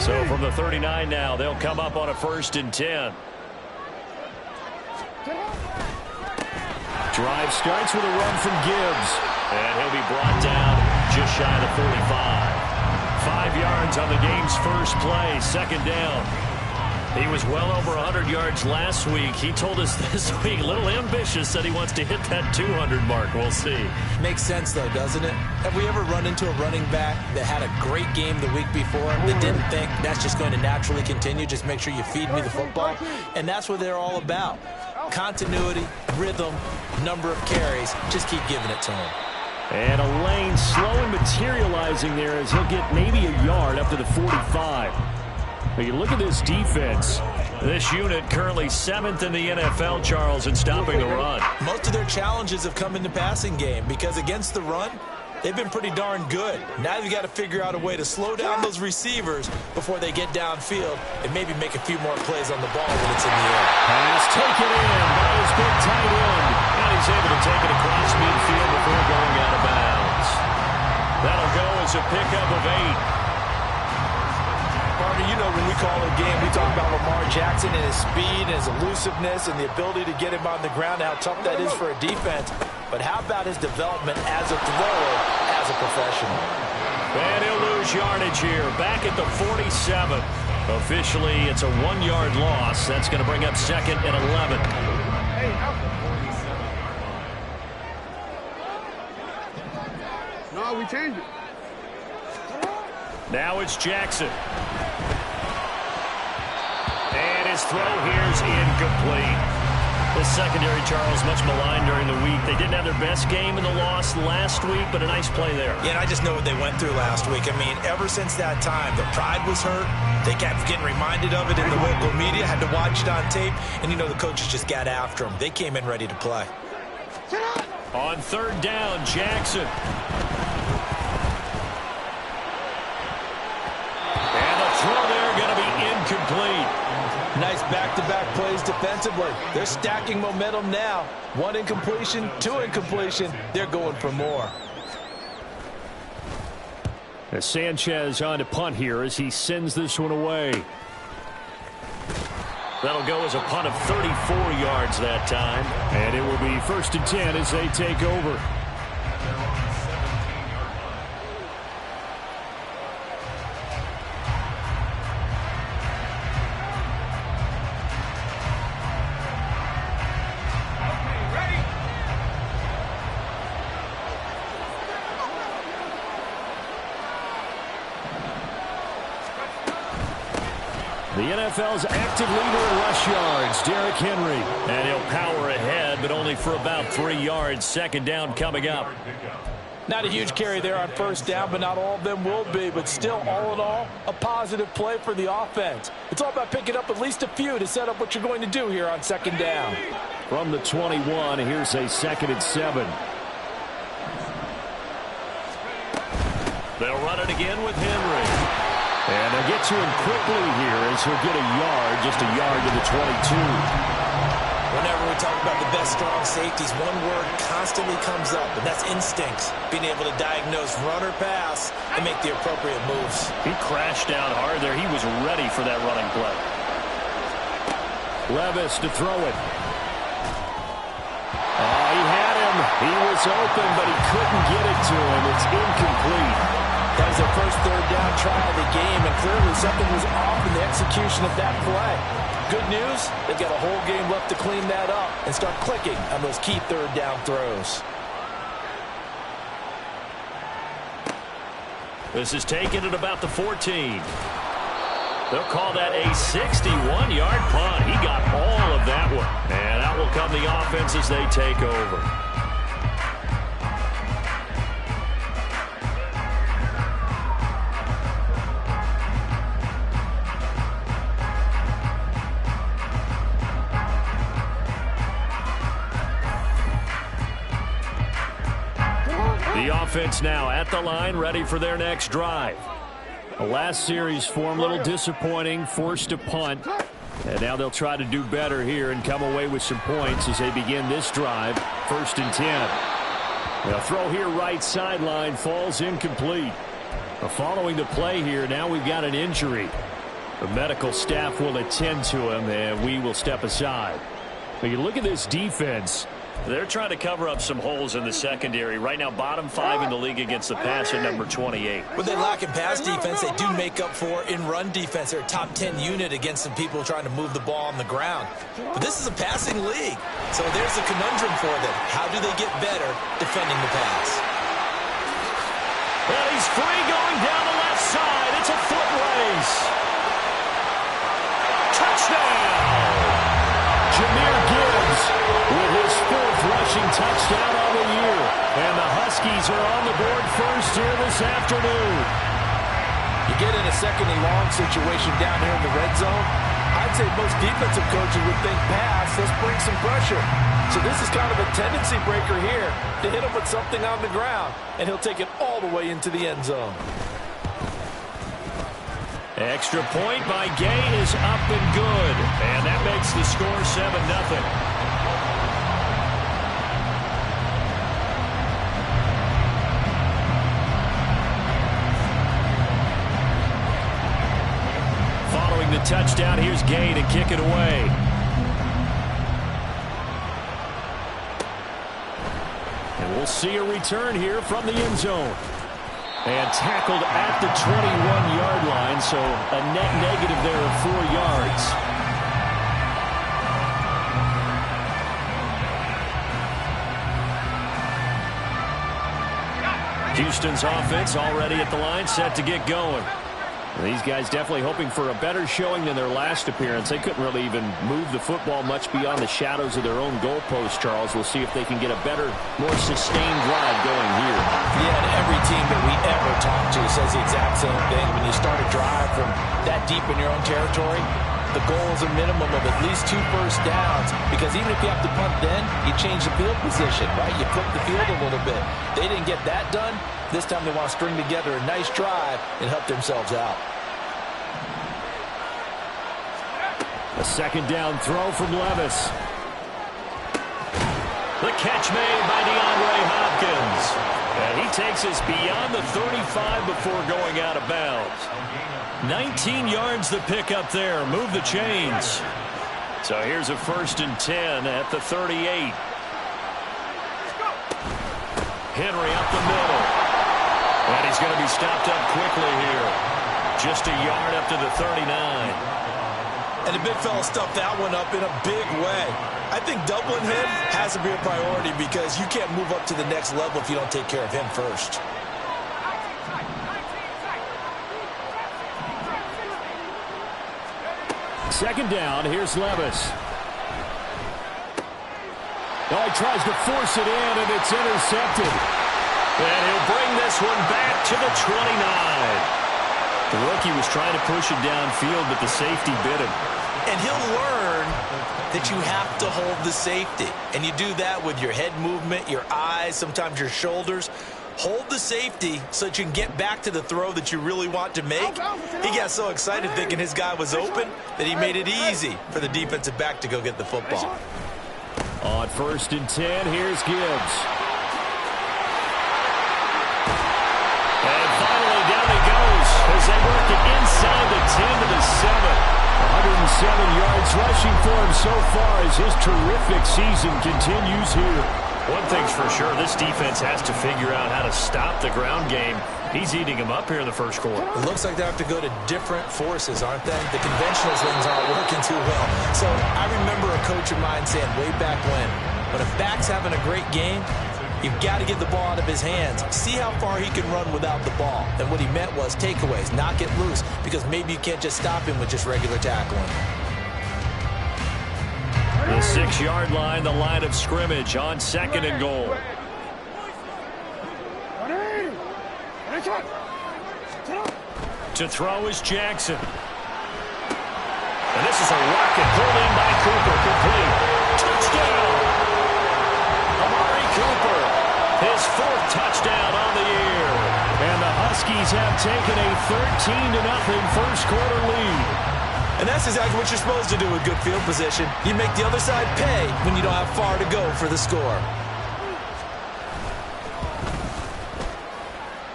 So from the 39 now, they'll come up on a 1st and 10. Drive starts with a run from Gibbs. And he'll be brought down just shy of the 45. 5 yards on the game's first play, 2nd down. He was well over 100 yards last week. He told us this week, a little ambitious, said he wants to hit that 200 mark. We'll see. Makes sense, though, doesn't it? Have we ever run into a running back that had a great game the week before that didn't think that's just going to naturally continue? Just make sure you feed me the football. And that's what they're all about. Continuity, rhythm, number of carries. Just keep giving it to him. And a lane slowly materializing there as he'll get maybe a yard up to the 45. Now you look at this defense. This unit currently 7th in the NFL, Charles, in stopping the run. Most of their challenges have come in the passing game because against the run, they've been pretty darn good. Now you've got to figure out a way to slow down those receivers before they get downfield and maybe make a few more plays on the ball when it's in the air. Pass taken in by his big tight end. And he's able to take it across midfield before going out of bounds. That'll go as a pickup of 8. Harvey, you know when we call a game, we talk about Lamar Jackson and his speed and his elusiveness and the ability to get him on the ground, how tough that is for a defense. But how about his development as a thrower, as a professional? And he'll lose yardage here, back at the 47. Officially, it's a 1-yard loss. That's going to bring up 2nd and 11. No, we changed it. Now it's Jackson. And his throw here's incomplete. This secondary, Charles, much maligned during the week. They didn't have their best game in the loss last week, but a nice play there. Yeah, and I just know what they went through last week. I mean, ever since that time, their pride was hurt. They kept getting reminded of it in the local media, had to watch it on tape, and you know the coaches just got after them. They came in ready to play. On 3rd down, Jackson. And the throw there going to be incomplete. Nice back-to-back plays defensively. They're stacking momentum now. 1 incompletion, 2 incompletion. They're going for more. As Sanchez on to punt here as he sends this one away. That'll go as a punt of 34 yards that time. And it will be 1st and 10 as they take over. The NFL's active leader in rush yards, Derrick Henry. And he'll power ahead, but only for about 3 yards. 2nd down coming up. Not a huge carry there on 1st down, but not all of them will be. But still, all in all, a positive play for the offense. It's all about picking up at least a few to set up what you're going to do here on 2nd down. From the 21, here's a 2nd and 7. They'll run it again with Henry. And they'll get to him quickly here as he'll get a yard, just a yard to the 22. Whenever we talk about the best strong safeties, one word constantly comes up, and that's instincts. Being able to diagnose run or pass and make the appropriate moves. He crashed down hard there. He was ready for that running play. Levis to throw it. Oh, he had him. He was open, but he couldn't get it to him. It's incomplete. That was their first 3rd down try of the game, and clearly something was off in the execution of that play. Good news, they've got a whole game left to clean that up and start clicking on those key 3rd down throws. This is taken at about the 14. They'll call that a 61-yard punt. He got all of that one. And out will come the offense as they take over. The offense now at the line, ready for their next drive. The last series for them, a little disappointing, forced to punt. And now they'll try to do better here and come away with some points as they begin this drive, 1st and 10. The throw here right sideline falls incomplete. Following the play here, now we've got an injury. The medical staff will attend to him, and we will step aside. But you look at this defense. They're trying to cover up some holes in the secondary. Right now, bottom 5 in the league against the pass at number 28. What they lack in pass defense, they do make up for in run defense. They're a top 10 unit against some people trying to move the ball on the ground. But this is a passing league, so there's a conundrum for them. How do they get better defending the pass? Well, he's free going down the left side. It's a foot race. Touchdown! Jahmyr Gibbs with his 4th rushing touchdown on the year. And the Huskies are on the board first here this afternoon. You get in a second and long situation down here in the red zone, I'd say most defensive coaches would think pass, let's bring some pressure. So this is kind of a tendency breaker here to hit him with something on the ground, and he'll take it all the way into the end zone. Extra point by Gay is up and good. And that makes the score 7-0. Following the touchdown, here's Gay to kick it away. And we'll see a return here from the end zone. And tackled at the 21-yard line, so a net negative there of 4 yards. Houston's offense already at the line, set to get going. These guys definitely hoping for a better showing than their last appearance. They couldn't really even move the football much beyond the shadows of their own goalpost, Charles. We'll see if they can get a better, more sustained drive going here. Yeah, and every team that we ever talk to says the exact same thing. When you start a drive from that deep in your own territory, the goal is a minimum of at least 2 first downs, because even if you have to punt then, you change the field position, right? You flip the field a little bit. They didn't get that done. This time they want to string together a nice drive and help themselves out. A second down throw from Levis. The catch made by DeAndre Hopkins. And he takes us beyond the 35 before going out of bounds. 19 yards the pick up there. Move the chains. So here's a 1st and 10 at the 38. Henry up the middle. And he's going to be stopped up quickly here. Just a yard up to the 39. And the big fella stuffed that one up in a big way. I think doubling him has to be a priority, because you can't move up to the next level if you don't take care of him first. Second down, here's Levis. Oh, he tries to force it in, and it's intercepted. And he'll bring this one back to the 29. The rookie was trying to push it downfield, but the safety bit him. And he'll learn that you have to hold the safety. And you do that with your head movement, your eyes, sometimes your shoulders. Hold the safety so that you can get back to the throw that you really want to make. He got so excited thinking his guy was open that he made it easy for the defensive back to go get the football. On 1st and 10, here's Gibbs. And finally, down he goes as they work it inside the 10 to the 7. 107 yards rushing for him so far as his terrific season continues here. One thing's for sure, this defense has to figure out how to stop the ground game. He's eating them up here in the first quarter. It looks like they have to go to different forces, aren't they? The conventional things aren't working too well. So I remember a coach of mine saying way back when a back's having a great game, you've got to get the ball out of his hands. See how far he can run without the ball. And what he meant was takeaways, knock it loose, because maybe you can't just stop him with just regular tackling. The 6-yard line, the line of scrimmage on 2nd and goal. To throw is Jackson. And this is a rocket pulled in by Cooper, complete. Touchdown! Amari Cooper, his 4th touchdown on the year. And the Huskies have taken a 13-0 first quarter lead. And that's exactly what you're supposed to do with good field position. You make the other side pay when you don't have far to go for the score.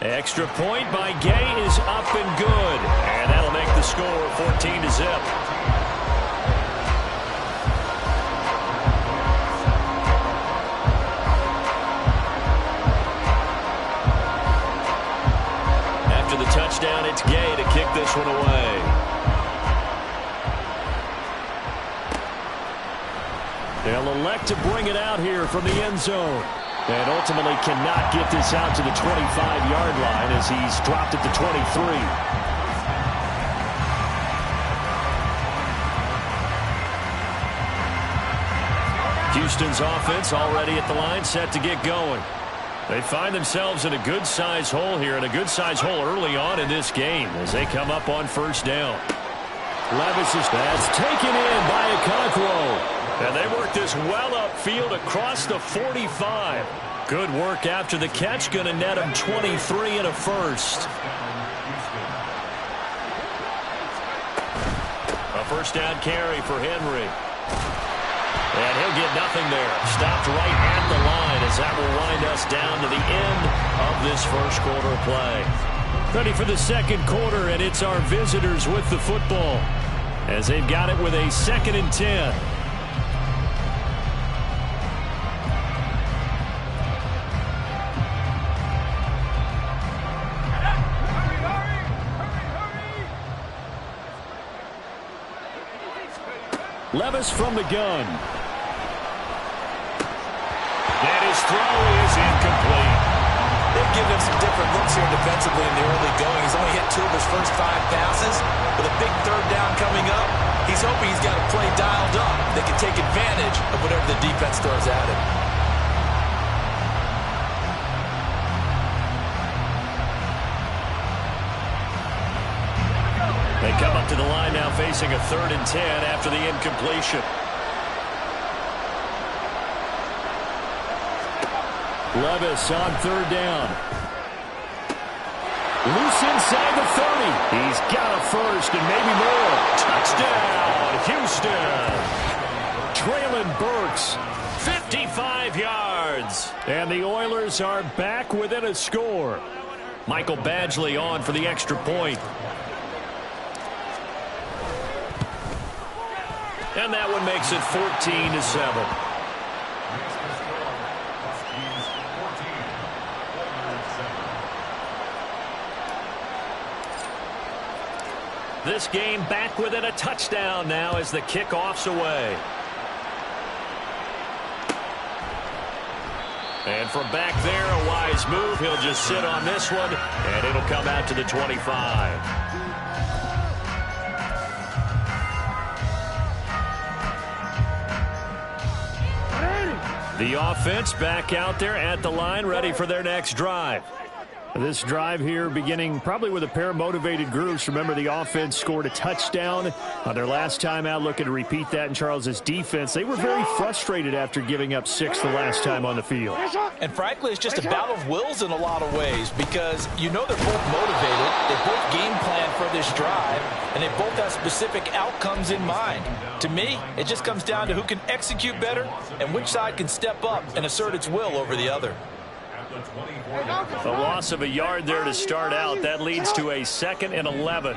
Extra point by Gay is up and good. And that'll make the score, 14-0. After the touchdown, it's Gay to kick this one away. They'll elect to bring it out here from the end zone. And ultimately cannot get this out to the 25-yard line as he's dropped at the 23. Houston's offense already at the line, set to get going. They find themselves in a good-sized hole here, and a good-sized hole early on in this game as they come up on first down. Levis is taken in by Okonkwo. And they work this well upfield across the 45. Good work after the catch. Going to net him 23 and a first. A first down carry for Henry. And he'll get nothing there. Stopped right at the line as that will wind us down to the end of this first quarter play. Ready for the second quarter, and it's our visitors with the football as they've got it with a 2nd and 10. Levis from the gun. And his throw is incomplete. They've given him some different looks here defensively in the early going. He's only hit 2 of his first 5 passes. With a big third down coming up, he's hoping he's got a play dialed up. They can take advantage of whatever the defense throws at him. They come up to the line now facing a 3rd and 10 after the incompletion. Levis on 3rd down. Loose inside the 30. He's got a first and maybe more. Touchdown, Houston. Traylon Burks, 55 yards. And the Oilers are back within a score. Michael Badgley on for the extra point. And that one makes it 14-7. This game back within a touchdown now as the kickoff's away. And from back there, a wise move. He'll just sit on this one, and it'll come out to the 25. The offense back out there at the line, ready for their next drive. This drive here beginning probably with a pair of motivated groups. Remember, the offense scored a touchdown on their last time out, looking to repeat that in Charles's defense. They were very frustrated after giving up 6 the last time on the field. And frankly, it's just a battle of wills in a lot of ways because you know they're both motivated. They both game plan for this drive, and they both have specific outcomes in mind. To me, it just comes down to who can execute better and which side can step up and assert its will over the other. A loss of a yard there to start out. That leads to a 2nd and 11.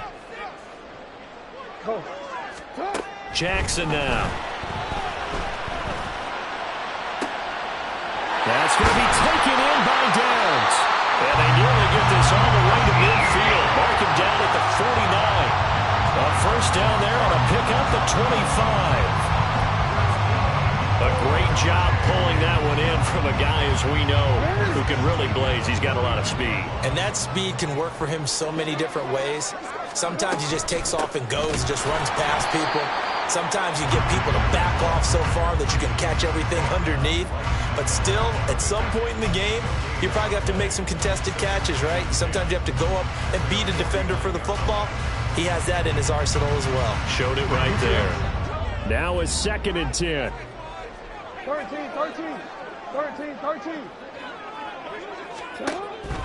Jackson now. That's going to be taken in by Downs. And they nearly get this all the way to midfield. Mark him down at the 49. A first down there on a pickup at 25. A great job pulling that one in from a guy, as we know, who can really blaze. He's got a lot of speed. And that speed can work for him so many different ways. Sometimes he just takes off and goes, just runs past people. Sometimes you get people to back off so far that you can catch everything underneath. But still, at some point in the game, you probably have to make some contested catches, right? Sometimes you have to go up and beat a defender for the football. He has that in his arsenal as well. Showed it right there. Now a 2nd and 10. 13.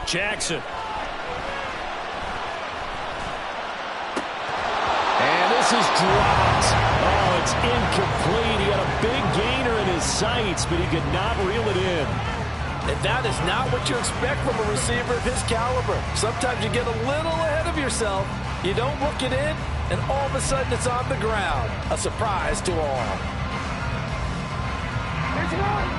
Jackson. And this is dropped. Oh, it's incomplete. He had a big gainer in his sights, but he could not reel it in. And that is not what you expect from a receiver of his caliber. Sometimes you get a little ahead of yourself, You don't look it in, and all of a sudden it's on the ground. A surprise to all.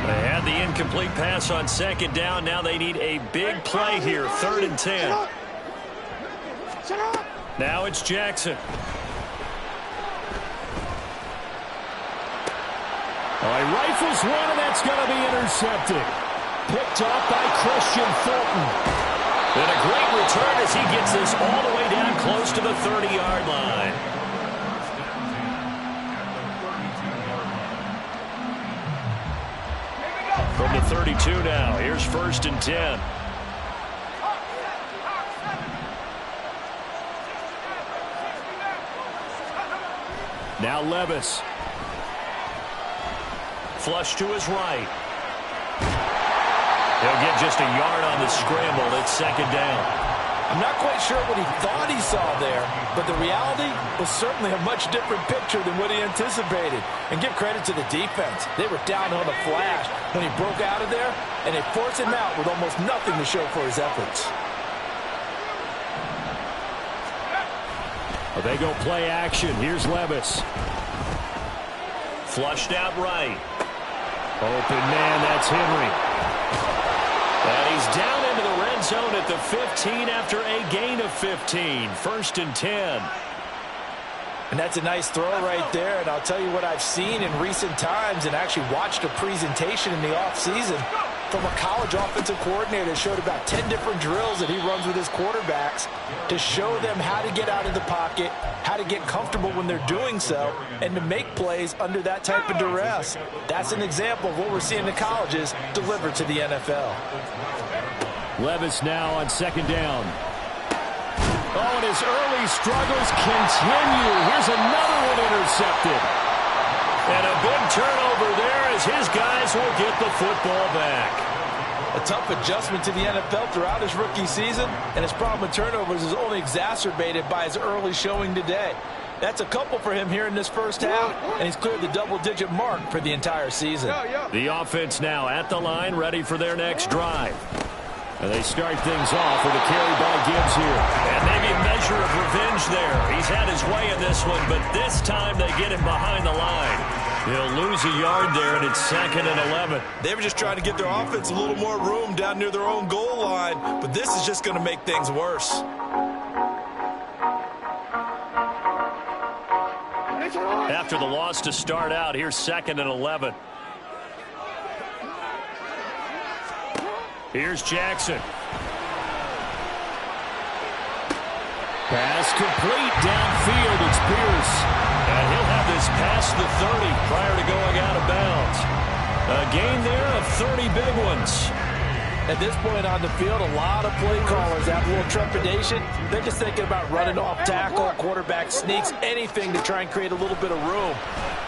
They had the incomplete pass on second down. Now they need a big play here, 3rd and 10. Now it's Jackson. Oh, he rifles one, and that's going to be intercepted. Picked off by Christian Fulton. And a great return as he gets this all the way down close to the 30-yard line. From the 32 now, here's 1st and 10. Now Levis. Flush to his right. He'll get just a yard on the scramble. It's 2nd down. I'm not quite sure what he thought he saw there, but the reality was certainly a much different picture than what he anticipated. And give credit to the defense. They were down on a flash when he broke out of there, and they forced him out with almost nothing to show for his efforts. Well, they go play action. Here's Levis. Flushed out right. Open man, that's Henry. And he's down into the red zone at the 15 after a gain of 15. 1st and 10. And that's a nice throw right there. And I'll tell you what I've seen in recent times and actually watched a presentation in the offseason from a college offensive coordinator that showed about 10 different drills that he runs with his quarterbacks to show them how to get out of the pocket, how to get comfortable when they're doing so, and to make plays under that type of duress. That's an example of what we're seeing in the colleges delivered to the NFL. Levis now on 2nd down. Oh, and his early struggles continue. Here's another one intercepted. And a big turnover there as his guys will get the football back. A tough adjustment to the NFL throughout his rookie season, and his problem with turnovers is only exacerbated by his early showing today. That's a couple for him here in this first half, and he's cleared the double-digit mark for the entire season. The offense now at the line, ready for their next drive. And they start things off with a carry by Gibbs here. And maybe a measure of revenge there. He's had his way in this one, but this time they get him behind the line. He'll lose a yard there, and it's 2nd and 11. They were just trying to give their offense a little more room down near their own goal line, but this is just going to make things worse. After the loss to start out, here's 2nd and 11. Here's Jackson. Pass complete downfield. It's Pierce. And he'll have this past the 30 prior to going out of bounds. A gain there of 30 big ones. At this point on the field, a lot of play callers have a little trepidation. They're just thinking about running off tackle, quarterback sneaks, anything to try and create a little bit of room.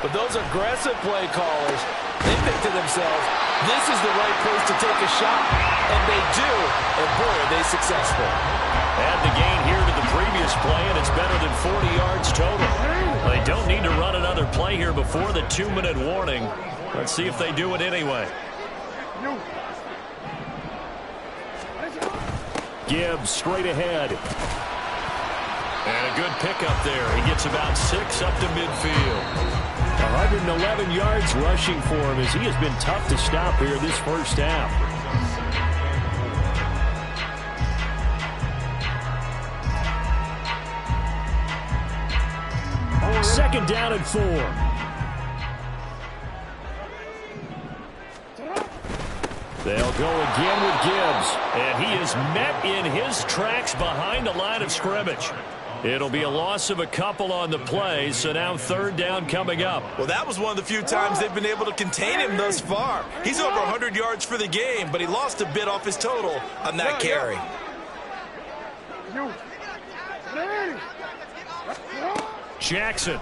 But those aggressive play callers, they think to themselves, this is the right place to take a shot. And they do, and boy, are they successful. Add the gain here to the previous play, and it's better than 40 yards total. They don't need to run another play here before the 2-minute warning. Let's see if they do it anyway. Gibbs straight ahead. And a good pickup there. He gets about 6 up to midfield. 111 yards rushing for him as he has been tough to stop here this first half. Second down and 4. They'll go again with Gibbs, and he is met in his tracks behind the line of scrimmage. It'll be a loss of a couple on the play, so now 3rd down coming up. Well, that was one of the few times they've been able to contain him thus far. He's over 100 yards for the game, but he lost a bit off his total on that carry. Jackson.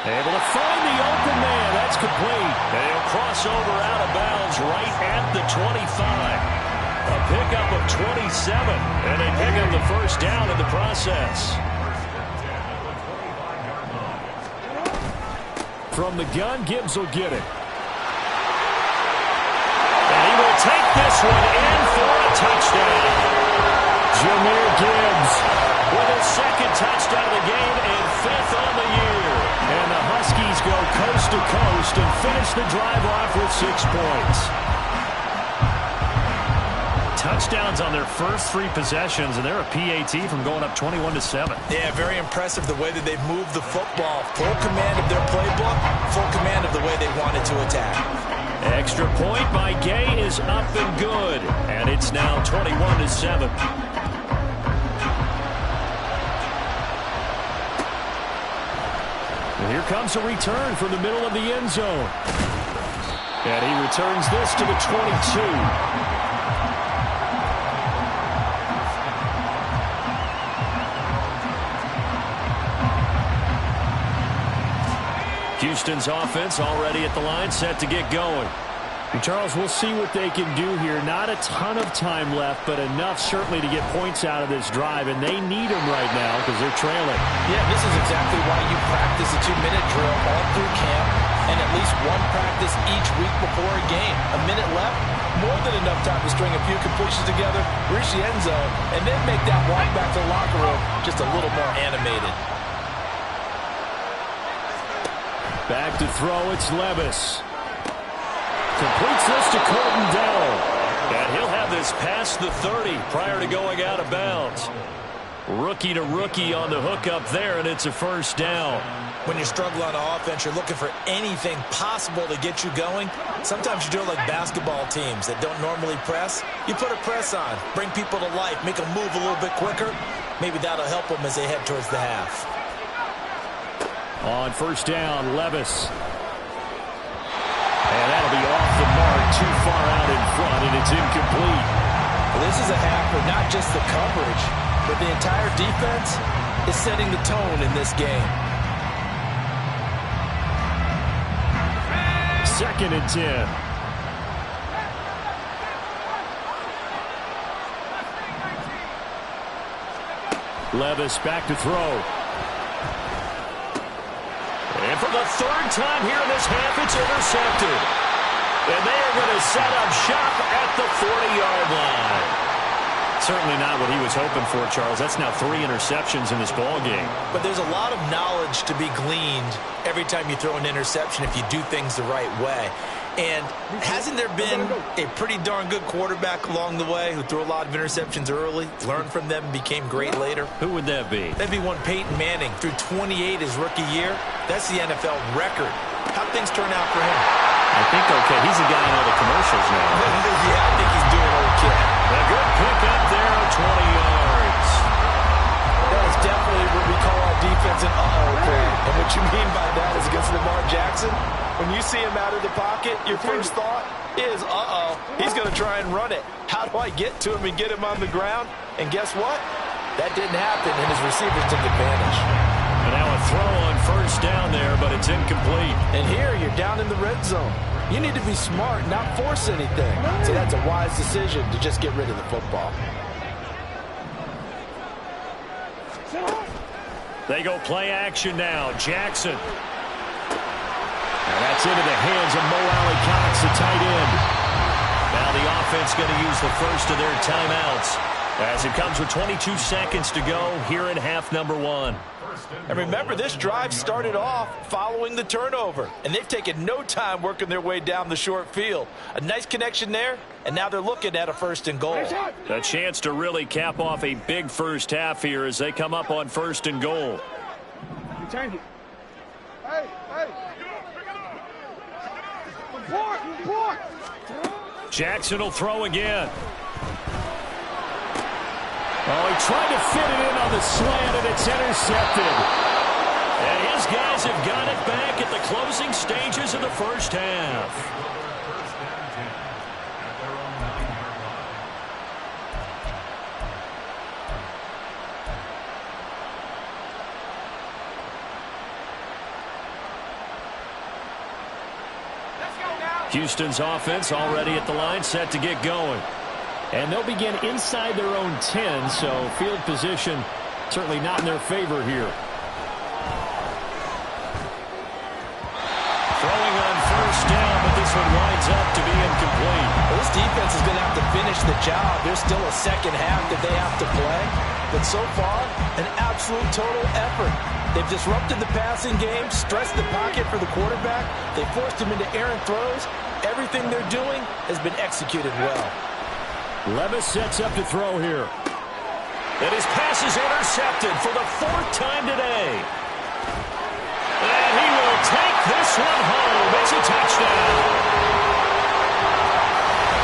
Able to find the open man. That's complete. And he'll cross over out of bounds right at the 25. A pickup of 27. And they pick up the first down in the process. From the gun, Gibbs will get it. And he will take this one in for a touchdown. Jahmyr Gibbs with his second touchdown of the game and 5th on the year. And the Huskies go coast to coast and finish the drive off with 6 points. Touchdowns on their first 3 possessions, and they're a PAT from going up 21-7. Yeah, very impressive the way that they've moved the football. Full command of their playbook, full command of the way they wanted to attack. Extra point by Gay is up and good, and it's now 21-7. And here comes a return from the middle of the end zone. And he returns this to the 22. Houston's offense already at the line, set to get going. And Charles, we'll see what they can do here. Not a ton of time left, but enough certainly to get points out of this drive, and they need them right now because they're trailing. Yeah, this is exactly why you practice a 2-minute drill all through camp and at least one practice each week before a game. A minute left, more than enough time to string a few completions together, reach the end zone, and then make that walk back to the locker room just a little more animated. Back to throw, it's Levis. Completes this to Colton Dell. And he'll have this past the 30 prior to going out of bounds. Rookie to rookie on the hook up there, and it's a first down. When you struggle on offense, you're looking for anything possible to get you going. Sometimes you do it like basketball teams that don't normally press. You put a press on, bring people to life, make them move a little bit quicker. Maybe that'll help them as they head towards the half. On first down, Levis. And that'll be off the mark, too far out in front, and it's incomplete. Well, this is a half where not just the coverage, but the entire defense is setting the tone in this game. 2nd and 10. Levis back to throw. And for the 3rd time here in this half, it's intercepted. And they are going to set up shop at the 40-yard line. Certainly not what he was hoping for, Charles. That's now 3 interceptions in this ball game. But there's a lot of knowledge to be gleaned every time you throw an interception if you do things the right way. And hasn't there been a pretty darn good quarterback along the way who threw a lot of interceptions early, learned from them, and became great later? Who would that be? That'd be one Peyton Manning, threw 28 his rookie year. That's the NFL record. How'd things turn out for him? I think okay. He's a guy in all the commercials now. Yeah, I think he's doing okay. A good pick up there, 20 yards. That is definitely what we call our defense an uh-oh play. And what you mean by that is against Lamar Jackson, when you see him out of the pocket, your first thought is, uh-oh, he's going to try and run it. How do I get to him and get him on the ground? And guess what? That didn't happen, and his receivers took advantage. And now a throw on first down there, but it's incomplete. And here, you're down in the red zone. You need to be smart, not force anything. So that's a wise decision to just get rid of the football. They go play action now. Jackson. And that's into the hands of Mo Alley-Cox, the tight end. Now the offense going to use the first of their timeouts as it comes with 22 seconds to go here in half number 1. And remember, this drive started off following the turnover, and they've taken no time working their way down the short field. A nice connection there, and now they're looking at a 1st and goal. A chance to really cap off a big first half here as they come up on 1st and goal. Change it. Hey, hey. Report. Jackson will throw again. Oh, he tried to fit it in on the slant, and it's intercepted. And his guys have got it back at the closing stages of the first half. Houston's offense already at the line, set to get going. And they'll begin inside their own 10, so field position certainly not in their favor here. Throwing on first down, but this this one winds up to be incomplete. Well, this defense is going to have to finish the job. There's still a second half that they have to play. But so far, an absolute total effort. They've disrupted the passing game, stressed the pocket for the quarterback. They forced him into errant throws. Everything they're doing has been executed well. Levis sets up to throw here. And his pass is intercepted for the 4th time today. And he will take this one home. It's a touchdown.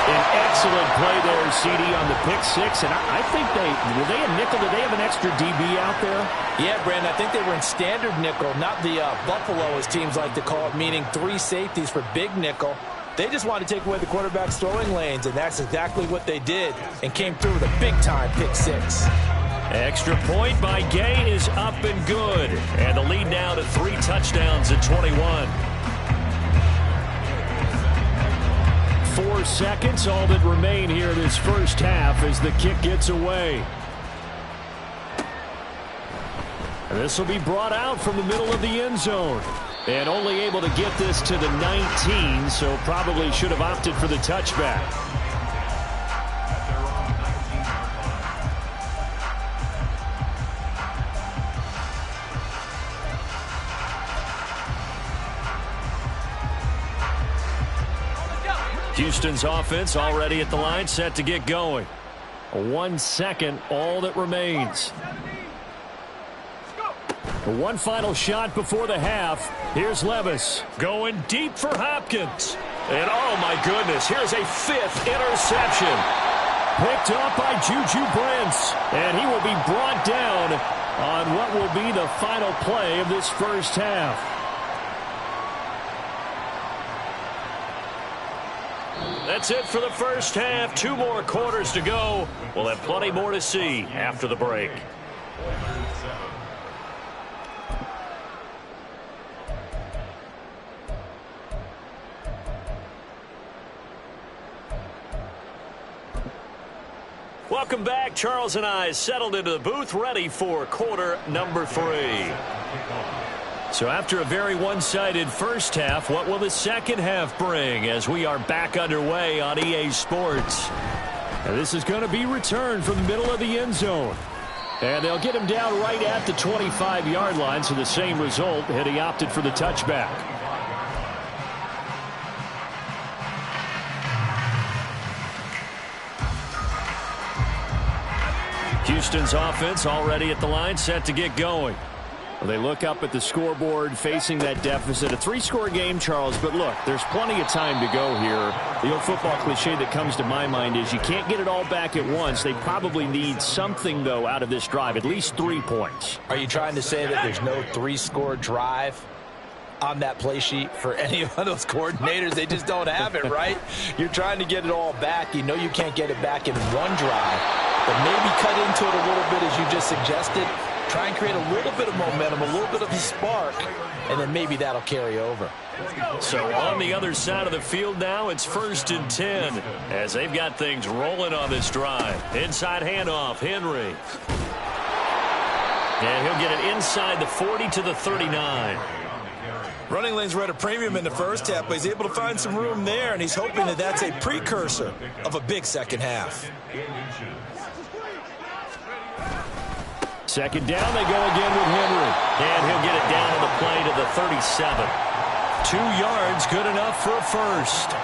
An excellent play there, CD, on the pick six. And I think were they a nickel? Did they have an extra DB out there? Yeah, Brandon, I think they were in standard nickel, not the Buffalo, as teams like to call it, meaning 3 safeties for big nickel. They just wanted to take away the quarterback's throwing lanes, and that's exactly what they did, and came through with a big-time pick six. Extra point by Gay is up and good. And the lead now to 3 touchdowns at 21. 4 seconds, all that remain here this first half as the kick gets away. And this will be brought out from the middle of the end zone. And only able to get this to the 19, so probably should have opted for the touchback. Houston's offense already at the line, set to get going. 1 second, all that remains. One final shot before the half. Here's Levis going deep for Hopkins. And oh my goodness, here's a 5th interception. Picked up by Juju Brents. And he will be brought down on what will be the final play of this first half. That's it for the first half. 2 more quarters to go. We'll have plenty more to see after the break. Welcome back. Charles and I settled into the booth, ready for quarter number 3. So after a very one-sided first half, what will the second half bring as we are back underway on EA Sports? And this is going to be returned from the middle of the end zone. And they'll get him down right at the 25-yard line, so the same result had he opted for the touchback. Houston's offense already at the line, set to get going. Well, they look up at the scoreboard, facing that deficit. A 3-score game, Charles, but look, there's plenty of time to go here. The old football cliche that comes to my mind is you can't get it all back at once. They probably need something, though, out of this drive, at least 3 points. Are you trying to say that there's no 3-score drive on that play sheet for any of those coordinators? They just don't have it, right? You're trying to get it all back. You know you can't get it back in one drive, but maybe cut into it a little bit, as you just suggested. Try and create a little bit of momentum, a little bit of a spark, and then maybe that'll carry over. So on the other side of the field now, it's 1st and 10 as they've got things rolling on this drive. Inside handoff, Henry. And he'll get it inside the 40 to the 39. Running lanes were at a premium in the first half, but he's able to find some room there, and he's hoping that that's a precursor of a big second half. Second down, they go again with Henry. And he'll get it down on the play to the 37. 2 yards, good enough for a first.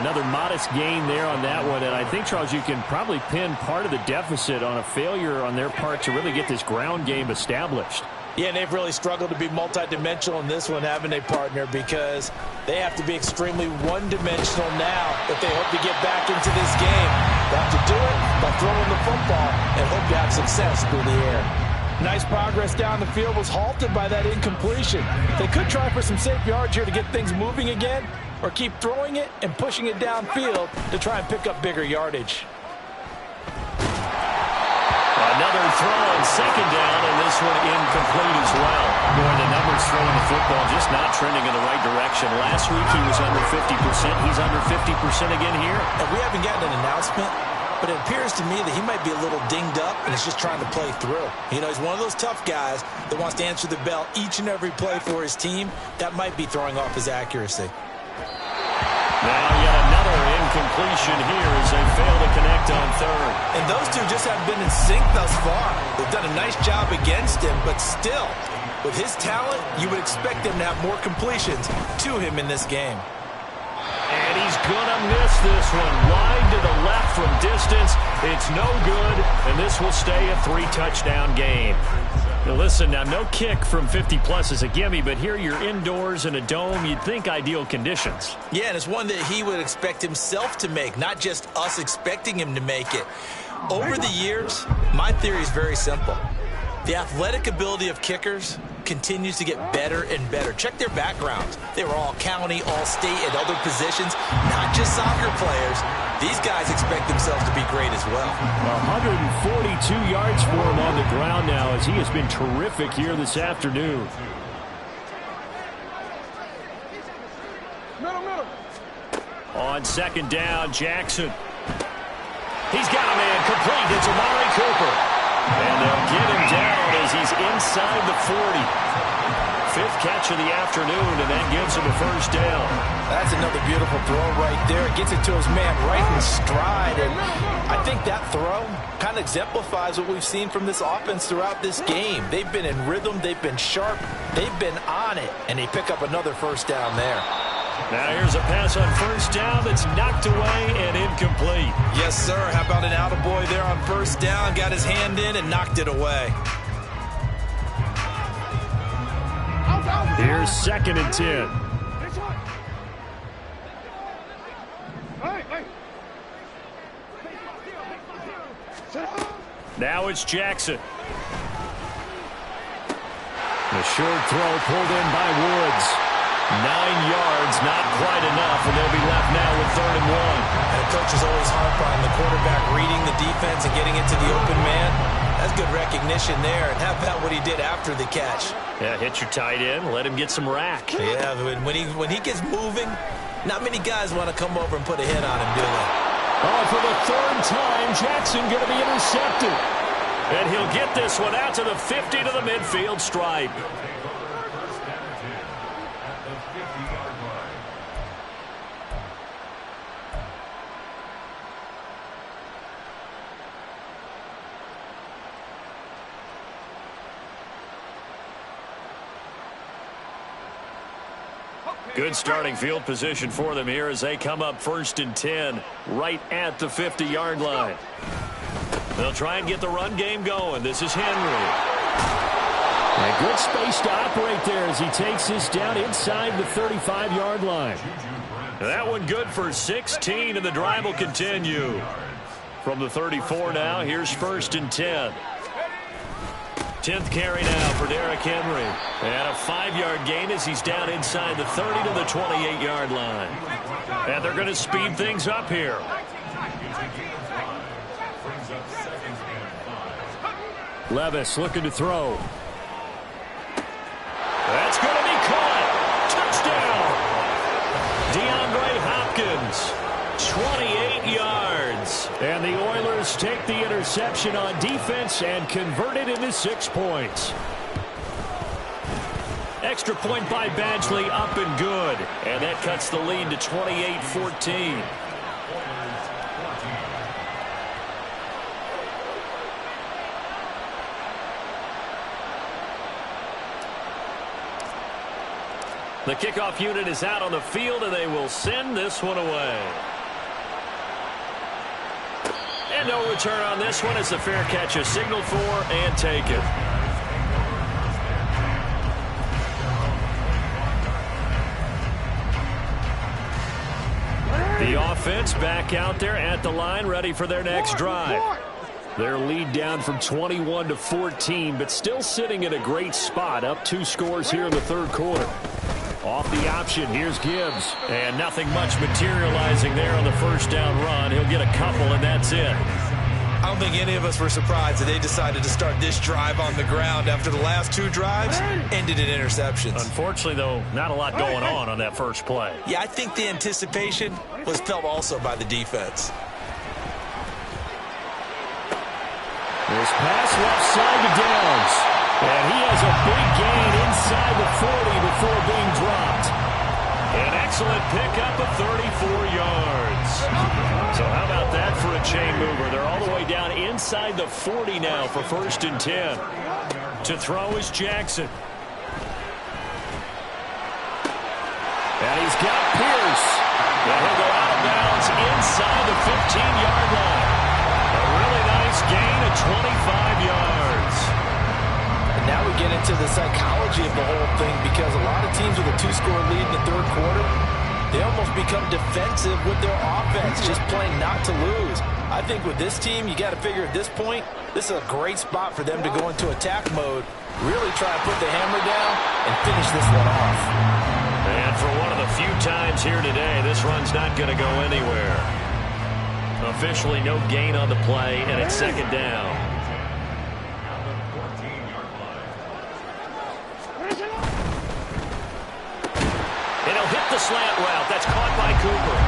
Another modest gain there on that one. And I think, Charles, you can probably pin part of the deficit on a failure on their part to really get this ground game established. Yeah, and they've really struggled to be multidimensional in this one, haven't they, partner? Because they have to be extremely one-dimensional now if they hope to get back into this game. They have to do it by throwing the football and hope to have success through the air. Nice progress down the field was halted by that incompletion. They could try for some safe yards here to get things moving again, or keep throwing it and pushing it downfield to try and pick up bigger yardage. Another throw on second down, and this one incomplete as well. Boy, the numbers throwing the football just not trending in the right direction. Last week he was under 50%. He's under 50% again here. And we haven't gotten an announcement, but it appears to me that he might be a little dinged up and is just trying to play through. You know, he's one of those tough guys that wants to answer the bell each and every play for his team. That might be throwing off his accuracy. Now yet another incompletion here as they fail to connect on third. And those two just haven't been in sync thus far. They've done a nice job against him, but still, with his talent, you would expect him to have more completions to him in this game. And he's going to miss this one. Wide to the left from distance. It's no good, and this will stay a 3-touchdown game. Now listen, now no kick from 50-plus is a gimme, but here you're indoors in a dome. You'd think ideal conditions. Yeah, and it's one that he would expect himself to make, not just us expecting him to make it. Over the years, my theory is very simple. The athletic ability of kickers continues to get better and better. Check their backgrounds. They were all county, all state, at other positions, not just soccer players. These guys expect themselves to be great as well. 142 yards for him on the ground now as he has been terrific here this afternoon. On second down, Jackson. He's got a man complete. It's Amari Cooper. And they'll get him down as he's inside the 40. Fifth catch of the afternoon, and that gives him a first down. That's another beautiful throw right there. Gets it to his man right in stride. And I think that throw kind of exemplifies what we've seen from this offense throughout this game. They've been in rhythm. They've been sharp. They've been on it. And they pick up another first down there. Now here's a pass on first down that's knocked away and incomplete. Yes, sir. How about an attaboy there on first down? Got his hand in and knocked it away. Here's 2nd and 10. Now it's Jackson. The short throw pulled in by Woods. 9 yards, not quite enough, and they'll be left now with 3rd and 1. And the coach is always harp on the quarterback reading the defense and getting into the open man. That's good recognition there. And how about what he did after the catch? Yeah, hit your tight end, let him get some rack. Yeah, when he gets moving, not many guys want to come over and put a hit on him, do they? Oh, for the 3rd time, Jackson going to be intercepted. And he'll get this one out to the 50 to the midfield stripe. Good starting field position for them here as they come up 1st and 10 right at the 50-yard line. They'll try and get the run game going. This is Henry. A good space to operate there as he takes this down inside the 35-yard line. That one good for 16, and the drive will continue. From the 34 now, here's 1st and 10. 10th carry now for Derrick Henry. And a 5-yard gain as he's down inside the 30 to the 28-yard line. And they're going to speed things up here. Levis looking to throw. That's going to be caught. Touchdown. DeAndre Hopkins. 28 yards. And the Oilers take the interception on defense and convert it into 6 points. Extra point by Badgley, up and good. And that cuts the lead to 28-14. The kickoff unit is out on the field, and they will send this one away. And no return on this one as the fair catch is signaled for and taken. The offense back out there at the line, ready for their next drive. Their lead down from 21 to 14, but still sitting in a great spot, up 2 scores here in the 3rd quarter. Off the option, here's Gibbs. And nothing much materializing there on the first down run. He'll get a couple, and that's it. I don't think any of us were surprised that they decided to start this drive on the ground after the last 2 drives ended in interceptions. Unfortunately, though, not a lot going on that first play. Yeah, I think the anticipation was felt also by the defense. This pass left side to Downs. And he has a big gain inside the 40 before being dropped. An excellent pickup of 34 yards. So how about that for a chain mover? They're all the way down inside the 40 now for 1st and 10. To throw is Jackson. And he's got Pierce. And he'll go out of bounds inside the 15-yard line. A really nice gain of 25 yards. And now we get into the psychology of the whole thing, because a lot of teams with a 2-score lead in the 3rd quarter, they almost become defensive with their offense, just playing not to lose. I think with this team, you got to figure at this point, this is a great spot for them to go into attack mode, really try to put the hammer down and finish this one off. And for one of the few times here today, this run's not going to go anywhere. Officially no gain on the play, and it's 2nd down. And he'll hit the slant route. That's caught by Cooper.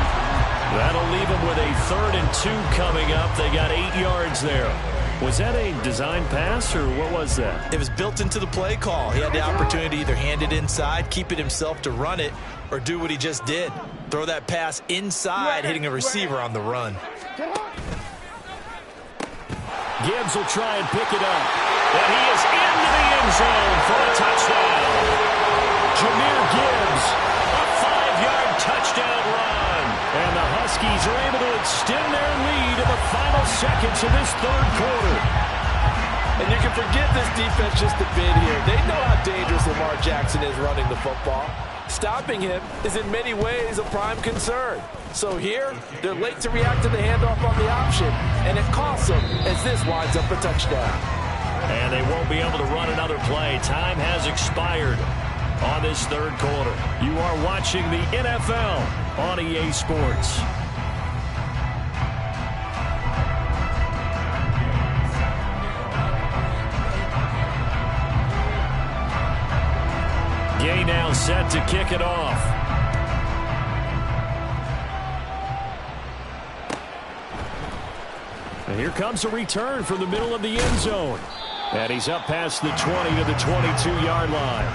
That'll leave him with a 3rd and 2 coming up. They got 8 yards there. Was that a design pass, or what was that? It was built into the play call. He had the opportunity to either hand it inside, keep it himself to run it, or do what he just did. Throw that pass inside, hitting a receiver on the run. Gibbs will try and pick it up. And he is into the end zone for a touchdown. Jahmyr Gibbs, a 5-yard touchdown run. And the Huskies are able to extend their lead in the final seconds of this 3rd quarter. And you can forget this defense just a bit here. They know how dangerous Lamar Jackson is running the football. Stopping him is in many ways a prime concern. So here, they're late to react to the handoff on the option, and it costs them as this winds up a touchdown. And they won't be able to run another play. Time has expired on this 3rd quarter. You are watching the NFL on EA Sports. Gay now set to kick it off. And here comes a return from the middle of the end zone. And he's up past the 20 to the 22-yard line.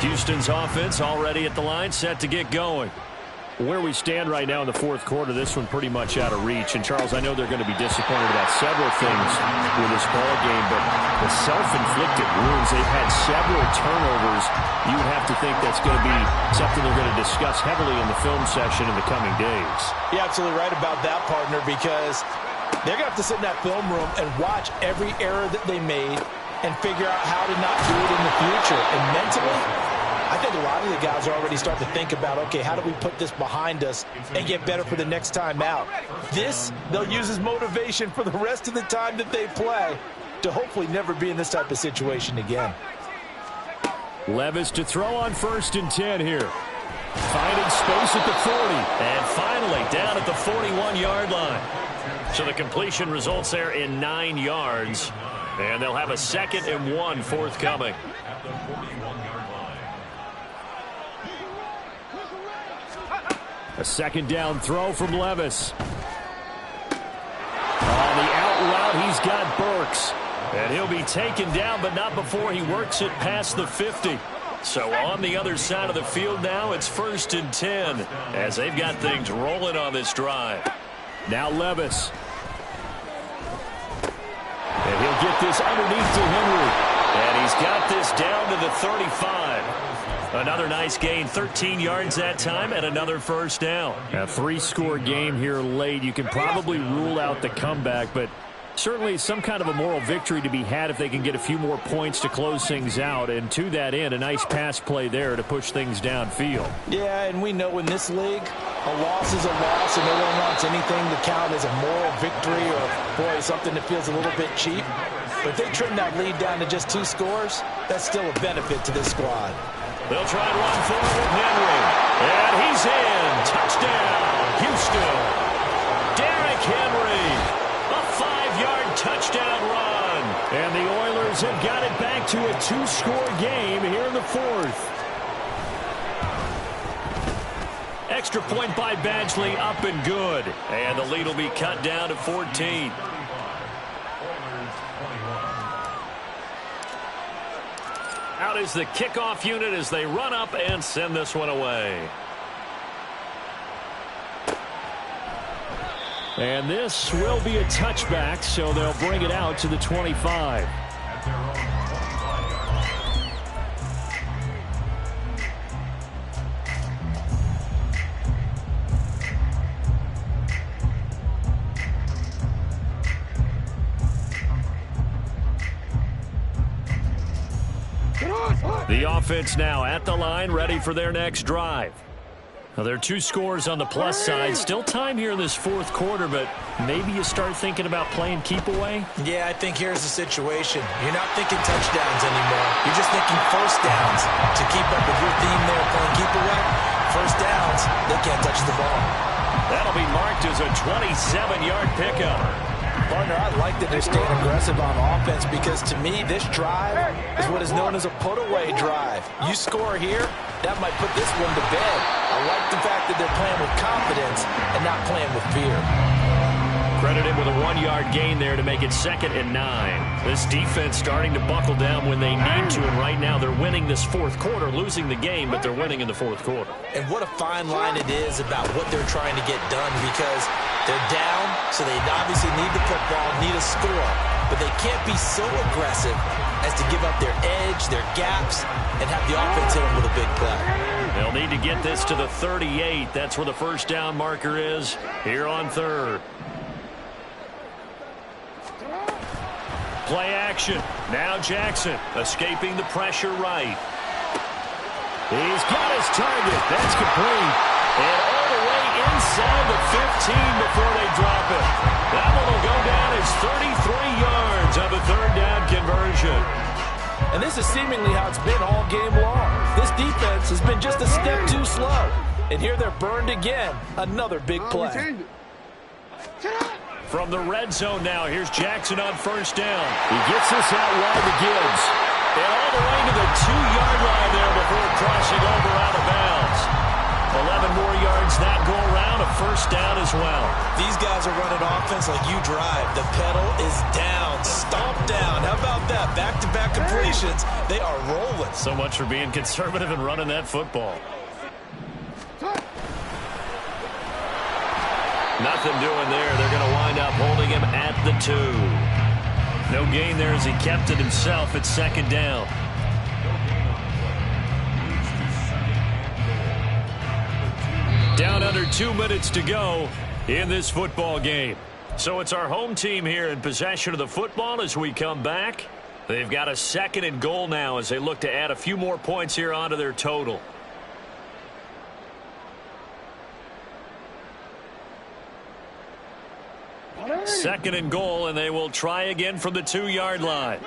Houston's offense already at the line, set to get going. Where we stand right now in the 4th quarter, this one pretty much out of reach. And, Charles, I know they're going to be disappointed about several things with this ball game, but the self-inflicted wounds, they've had several turnovers. You would have to think that's going to be something they're going to discuss heavily in the film session in the coming days. You're absolutely right about that, partner, because they're going to have to sit in that film room and watch every error that they made and figure out how to not do it in the future. And mentally, I think a lot of the guys are already starting to think about, okay, how do we put this behind us and get better for the next time out? This, they'll use as motivation for the rest of the time that they play to hopefully never be in this type of situation again. Levis to throw on 1st and 10 here. Finding space at the 40. And finally down at the 41-yard line. So the completion results there in 9 yards. And they'll have a 2nd and 1 forthcoming. A 2nd down throw from Levis. On the out route, he's got Burks. And he'll be taken down, but not before he works it past the 50. So on the other side of the field now, it's 1st and 10 as they've got things rolling on this drive. Now Levis. And he'll get this underneath to Henry. And he's got this down to the 35. Another nice gain, 13 yards that time, and another 1st down. A 3-score game here late. You can probably rule out the comeback, but certainly some kind of a moral victory to be had if they can get a few more points to close things out. And to that end, a nice pass play there to push things downfield. Yeah, and we know in this league, a loss is a loss, and no one wants anything to count as a moral victory or, boy, something that feels a little bit cheap. But if they trim that lead down to just 2 scores, that's still a benefit to this squad. They'll try and run forward with Henry. And he's in. Touchdown, Houston. Derrick Henry. A 5-yard touchdown run. And the Oilers have got it back to a 2-score game here in the 4th. Extra point by Badgley, up and good. And the lead will be cut down to 14. Out is the kickoff unit as they run up and send this one away. And this will be a touchback, so they'll bring it out to the 25. The offense now at the line, ready for their next drive. Now, there are 2 scores on the plus side. Still time here in this fourth quarter, but maybe you start thinking about playing keep away? Yeah, I think here's the situation. You're not thinking touchdowns anymore. You're just thinking first downs. To keep up with your theme there, playing keep away, first downs, they can't touch the ball. That'll be marked as a 27-yard pickup. Partner, I like that they're staying aggressive on offense because, to me, this drive is what is known as a put-away drive. You score here, that might put this one to bed. I like the fact that they're playing with confidence and not playing with fear. Credited with a 1-yard gain there to make it 2nd and 9. This defense starting to buckle down when they need to, and right now they're winning this fourth quarter, losing the game, but they're winning in the fourth quarter. And what a fine line it is about what they're trying to get done, because they're down, so they obviously need the football, need a score, but they can't be so aggressive as to give up their edge, their gaps, and have the offense hit them with a big play. They'll need to get this to the 38. That's where the first down marker is here on 3rd. Play action. Now Jackson escaping the pressure right. He's got his target. That's complete. And all the way inside the 15 before they drop it. That one will go down as 33 yards of a 3rd down conversion. And this is seemingly how it's been all game long. This defense has been just a step too slow. And here they're burned again. Another big play. From the red zone now, here's Jackson on first down. He gets this out wide to Gibbs. And all the way to the 2-yard line there before crossing over out of bounds. 11 more yards that go around, a first down as well. These guys are running offense like you drive. The pedal is down, stomp down. How about that? Back-to-back completions. They are rolling. So much for being conservative and running that football. Nothing doing there. They're going to wind up holding him at the 2. No gain there as he kept it himself at 2nd down. Down under 2 minutes to go in this football game. So it's our home team here in possession of the football as we come back. They've got a 2nd and goal now as they look to add a few more points here onto their total. Second and goal, and they will try again from the 2-yard line.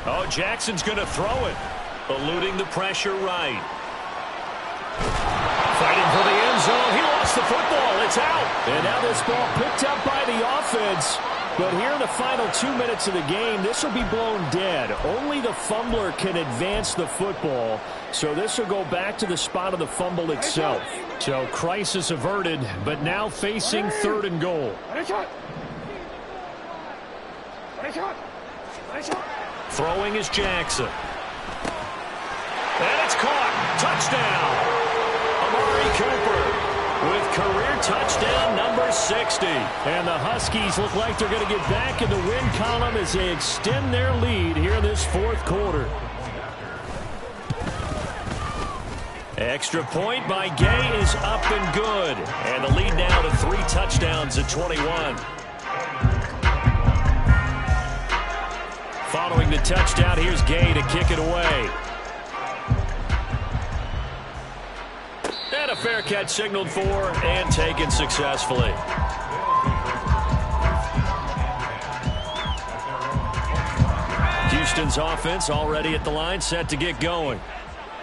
Oh, Jackson's going to throw it. Eluding the pressure right. Fighting for the end zone. He lost the football. It's out. And now this ball picked up by the offense. But here in the final 2 minutes of the game, this will be blown dead. Only the fumbler can advance the football. So this will go back to the spot of the fumble itself. So crisis averted, but now facing 3rd and goal. Throwing is Jackson. And it's caught. Touchdown. Amari Cooper with career touchdown number 60. And the Huskies look like they're going to get back in the win column as they extend their lead here in this fourth quarter. Extra point by Gay is up and good. And the lead now to 3 touchdowns at 21. Following the touchdown, here's Gay to kick it away. And a fair catch signaled for and taken successfully. Houston's offense already at the line, set to get going.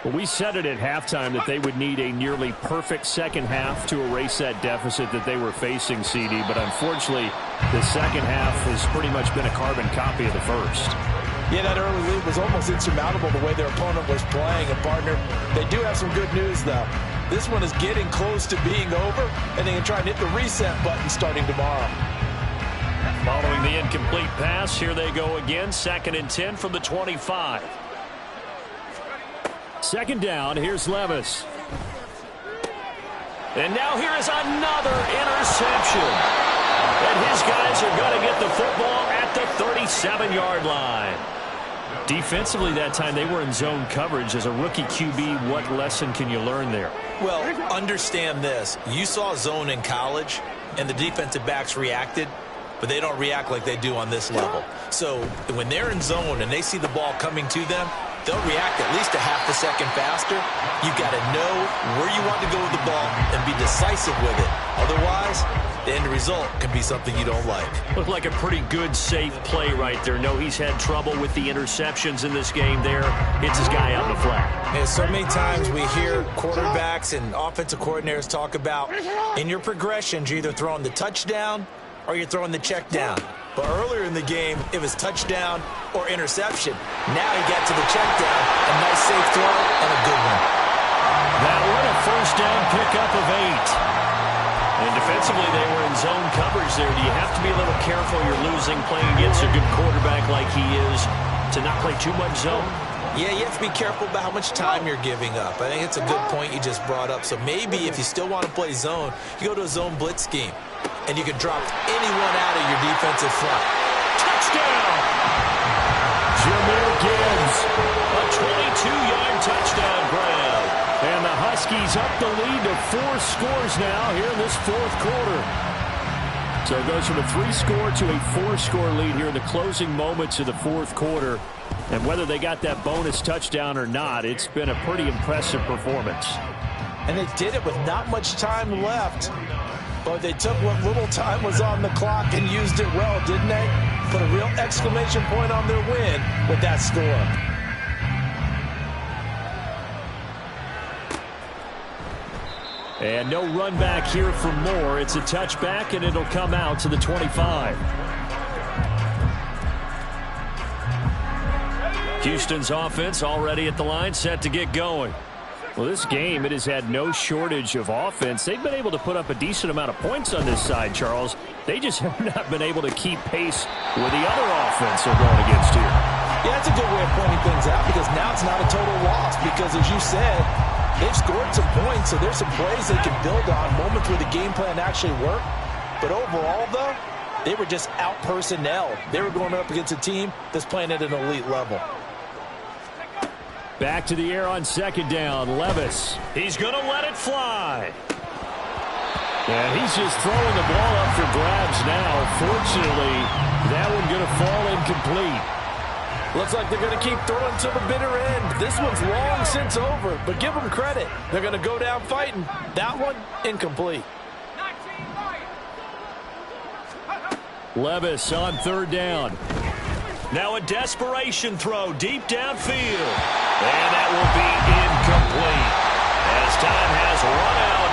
Well, we said it at halftime that they would need a nearly perfect second half to erase that deficit that they were facing, CD. But unfortunately, the second half has pretty much been a carbon copy of the first. Yeah, that early lead was almost insurmountable the way their opponent was playing. And, partner, they do have some good news, though. This one is getting close to being over, and they can try and hit the reset button starting tomorrow. Following the incomplete pass, here they go again. 2nd and 10 from the 25. 2nd down, here's Levis. And now here is another interception. And his guys are going to get the football at the 37-yard line. Defensively that time, they were in zone coverage. As a rookie QB, what lesson can you learn there? Well, understand this. You saw zone in college, and the defensive backs reacted, but they don't react like they do on this level. So when they're in zone and they see the ball coming to them, they'll react at least a half a second faster. You've got to know where you want to go with the ball and be decisive with it. Otherwise, the end result can be something you don't like. Looked like a pretty good, safe play right there. No, he's had trouble with the interceptions in this game there. Hits his guy on the flat. And so many times we hear quarterbacks and offensive coordinators talk about in your progressions, you're either throwing the touchdown or you're throwing the check down. But earlier in the game, it was touchdown or interception. Now he got to the check down, a nice safe throw, and a good one. That one, a 1st down pickup of 8. And defensively, they were in zone coverage there. Do you have to be a little careful? You're losing playing against a good quarterback like he is to not play too much zone? Yeah, you have to be careful about how much time you're giving up. I think it's a good point you just brought up. So maybe if you still want to play zone, you go to a zone blitz scheme, and you can drop anyone out of your defensive front. Touchdown! Jameer Gibbs, a 22-yard touchdown grab. And the Huskies up the lead to 4 scores now here in this 4th quarter. So it goes from a 3-score to a 4-score lead here in the closing moments of the 4th quarter. And whether they got that bonus touchdown or not, it's been a pretty impressive performance. And they did it with not much time left. But they took what little time was on the clock and used it well, didn't they? Put a real exclamation point on their win with that score. And no run back here for Moore. It's a touchback, and it'll come out to the 25. Houston's offense already at the line, set to get going. Well, this game, it has had no shortage of offense. They've been able to put up a decent amount of points on this side, Charles. They just have not been able to keep pace with the other offense they're going against here. Yeah, that's a good way of pointing things out, because now it's not a total loss. Because, as you said, they've scored some points, so there's some plays they can build on, moments where the game plan actually worked. But overall, though, they were just out-personnel. They were going up against a team that's playing at an elite level. Back to the air on 2nd down, Levis. He's going to let it fly. And he's just throwing the ball up for grabs now. Fortunately, that one going to fall incomplete. Looks like they're going to keep throwing to the bitter end. This one's long since over, but give them credit. They're going to go down fighting. That one, incomplete. Levis on 3rd down. Now a desperation throw deep downfield. And that will be incomplete as time has run out